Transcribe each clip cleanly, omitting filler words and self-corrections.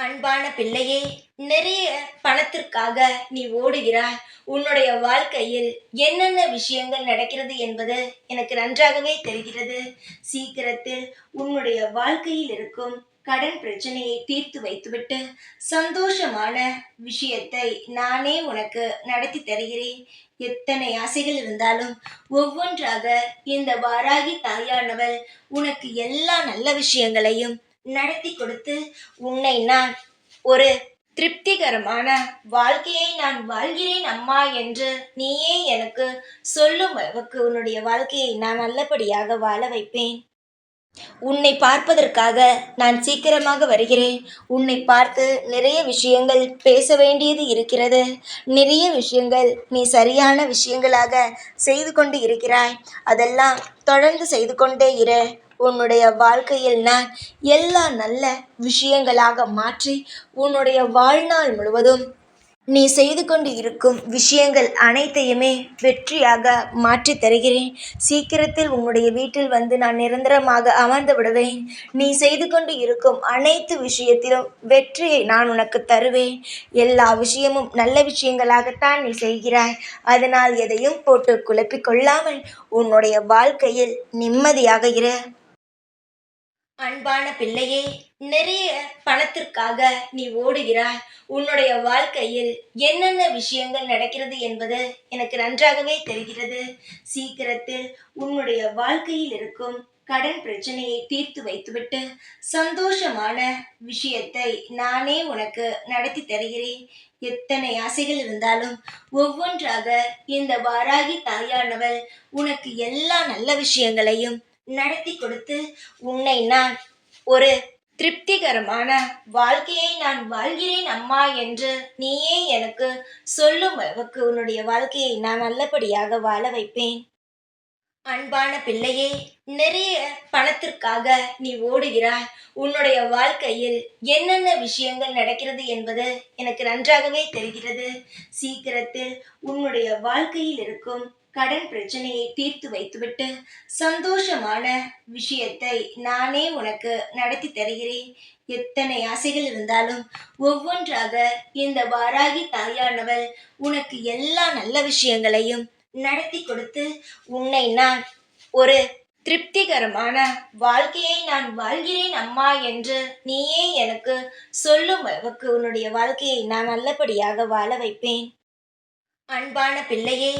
அன்பான பிள்ளையே, நிறைய பணத்திற்காக நீ ஓடுகிறாய். உன்னுடைய வாழ்க்கையில் என்னென்ன விஷயங்கள் நடக்கிறது என்பது எனக்கு நன்றாகவே தெரிகிறது. சீக்கிரத்தில் உன்னுடைய வாழ்க்கையில் இருக்கும் கடன் பிரச்சனையை தீர்த்து வைத்துவிட்டு, சந்தோஷமான விஷயத்தை நானே உனக்கு நடத்தி தருகிறேன். எத்தனை ஆசைகள் இருந்தாலும் ஒவ்வொன்றாக இந்த வாராகி தாயானவள் உனக்கு எல்லா நல்ல விஷயங்களையும் நடத்தி கொடுத்து உன்னை நான் ஒரு திருப்திகரமான வாழ்க்கையை நான் வாழ்கிறேன் அம்மா என்று நீயே எனக்கு சொல்லும் அளவுக்கு உன்னுடைய வாழ்க்கையை நான் நல்லபடியாக வாழ வைப்பேன். உன்னை பார்ப்பதற்காக நான் சீக்கிரமாக வருகிறேன். உன்னை பார்த்து நிறைய விஷயங்கள் பேச வேண்டியது இருக்கிறது. நிறைய விஷயங்கள் நீ சரியான விஷயங்களாக செய்து கொண்டு இருக்கிறாய். அதெல்லாம் தொடர்ந்து செய்து கொண்டே இரு. உன்னுடைய வாழ்க்கையில் நான் எல்லா நல்ல விஷயங்களாக மாற்றி உன்னுடைய வாழ்நாள் முழுவதும் நீ செய்து கொண்டு இருக்கும் விஷயங்கள் அனைத்தையுமே வெற்றியாக மாற்றித் தருகிறேன். சீக்கிரத்தில் உன்னுடைய வீட்டில் வந்து நான் நிரந்தரமாக அமர்ந்து விடுவேன். நீ செய்து கொண்டு இருக்கும் அனைத்து விஷயத்திலும் வெற்றியை நான் உனக்கு தருவேன். எல்லா விஷயமும் நல்ல விஷயங்களாகத்தான் நீ செய்கிறாய். அதனால் எதையும் போட்டு குழப்பிக் கொள்ளாமல் உன்னுடைய வாழ்க்கையில் நிம்மதியாக இரு. அன்பான பிள்ளையே, நிறைய பணத்திற்காக நீ ஓடுகிறாய். உன்னுடைய வாழ்க்கையில் என்னென்ன விஷயங்கள் நடக்கிறது என்பது எனக்கு நன்றாகவே தெரிகிறது. சீக்கிரத்தில் உன்னுடைய வாழ்க்கையில் இருக்கும் கடன் பிரச்சனையை தீர்த்து வைத்துவிட்டு, சந்தோஷமான விஷயத்தை நானே உனக்கு நடத்தி தருகிறேன். எத்தனை ஆசைகள் இருந்தாலும் ஒவ்வொன்றாக இந்த வாராகி தாயானவள் உனக்கு எல்லா நல்ல விஷயங்களையும் நடத்தி கொடுத்து உன்னை நான் ஒரு திருப்திகரமான வாழ்க்கையை நான் வாழ்கிறேன் அம்மா என்று நீயே எனக்கு சொல்லும் அளவுக்கு உன்னுடைய வாழ்க்கையை நான் நல்லபடியாக வாழ வைப்பேன். அன்பான பிள்ளையே, நிறைய பணத்திற்காக நீ ஓடுகிறாய். உன்னுடைய வாழ்க்கையில் என்னென்ன விஷயங்கள் நடக்கிறது என்பது எனக்கு நன்றாகவே தெரிகிறது. சீக்கிரத்தில் உன்னுடைய வாழ்க்கையில் இருக்கும் கடன் பிரச்சனையை தீர்த்து வைத்துவிட்டு, சந்தோஷமான விஷயத்தை நானே உனக்கு நடத்தி தருகிறேன். எத்தனை ஆசைகள் இருந்தாலும் ஒவ்வொன்றாக இந்த வாராகி தாயானவள் உனக்கு எல்லா நல்ல விஷயங்களையும் நடத்தி கொடுத்து உன்னை நான் ஒரு திருப்திகரமான வாழ்க்கையை நான் வாழ்கிறேன் அம்மா என்று நீயே எனக்கு சொல்லும் அளவுக்கு உன்னுடைய வாழ்க்கையை நான் நல்லபடியாக வாழ வைப்பேன். அன்பான பிள்ளையே,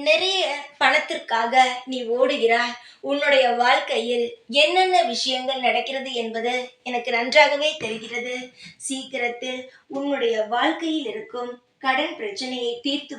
நிறைய பணத்திற்காக நீ ஓடுகிறாய். உன்னுடைய வாழ்க்கையில் என்னென்ன விஷயங்கள் நடக்கிறது என்பது எனக்கு நன்றாகவே தெரிகிறது. சீக்கிரத்தில் உன்னுடைய வாழ்க்கையில் இருக்கும் கடன் பிரச்சனையை தீர்த்து